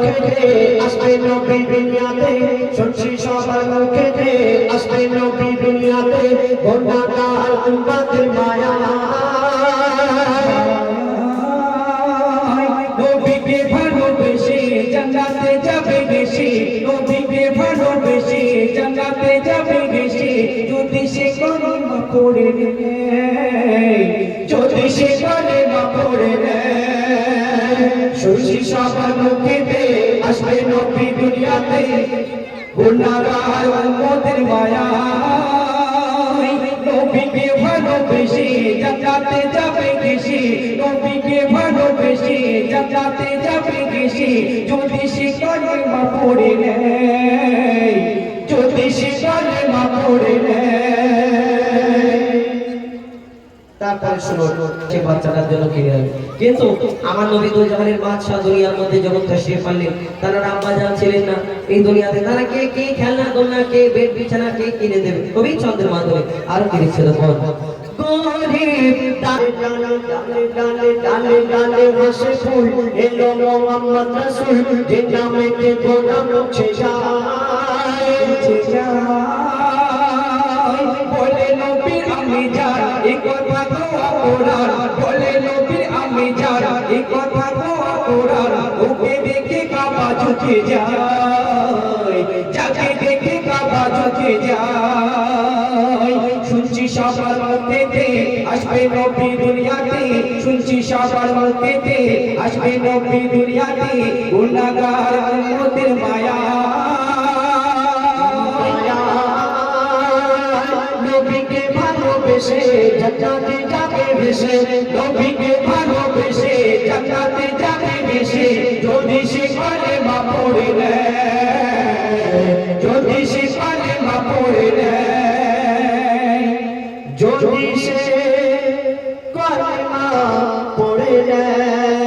মুখেতে আসবে নবী দুনিয়াতে শুনছি সবার মুখেতে আসবে নবী দুনিয়াতে গুনাহগার উম্মতের মায়া নবীকে ভালোবেসে জান্নাতে যাবে বেশি নবীকে ভালোবেসে জান্নাতে যাবে বেশি যদি সে কলিমা পড়ে নেয় যদি সে কলিমা পড়ে নেয় শুনছি সবার মুখেতে আসবে নবী দুনিয়াতে গুনাহগার উম্মতের মায়া নবীকে ভালোবেসে জান্নাতে যাবে বেশি নবীকে ভালোবেসে জান্নাতে যাবে বেশি যদি সে কলিমা পড়ে নেয় যদি সে কলিমা পড়ে নেয়। তারপরে শুনো সে বাচ্চাটার জন্য কিনে আনবে কিন্তু আমার নবী তো জাহানের বাদশাহ দুনিয়ার মধ্যে যখন তাশরীফ আনলেন তারা আব্বা জান ছিলেন না এই দুনিয়াতে তারা কে কে খেলনা দোলনা কে বেড বিছানা কে কিনে দেবে কবি চন্দ্রের মাধ্যমে আরো কি ছিল কোন গরিব ডালে ডালে ডালে ডালে ডালে হাসে ফুল এলো মোহাম্মদ রাসূল যে নামেতে গোনা মুছে যায় বলে নবীর আমি যার এই কথা তো কোরআন বলে নবীর আমি যার এই কথা তো কোরআন ওকে দেখে কাবা ঝুঁকে যায় যাকে দেখে কাবা ঝুঁকে যায় শুনছি সবার মুখেতে আসবে নবী দুনিয়াতে শুনছি সবার মুখেতে আসবে নবী দুনিয়াতে গুনাহগার উম্মতের মায়া নবীকে ভালোবেসে জান্নাতে যাবে ভেসে নবীকে ভালোবেসে জান্নাতে যাবে বেশি যদি সে কলেমা পড়ে নেয় যদি সে কলেমা পড়ে নেয় যদি সে কলেমা পড়ে নেয়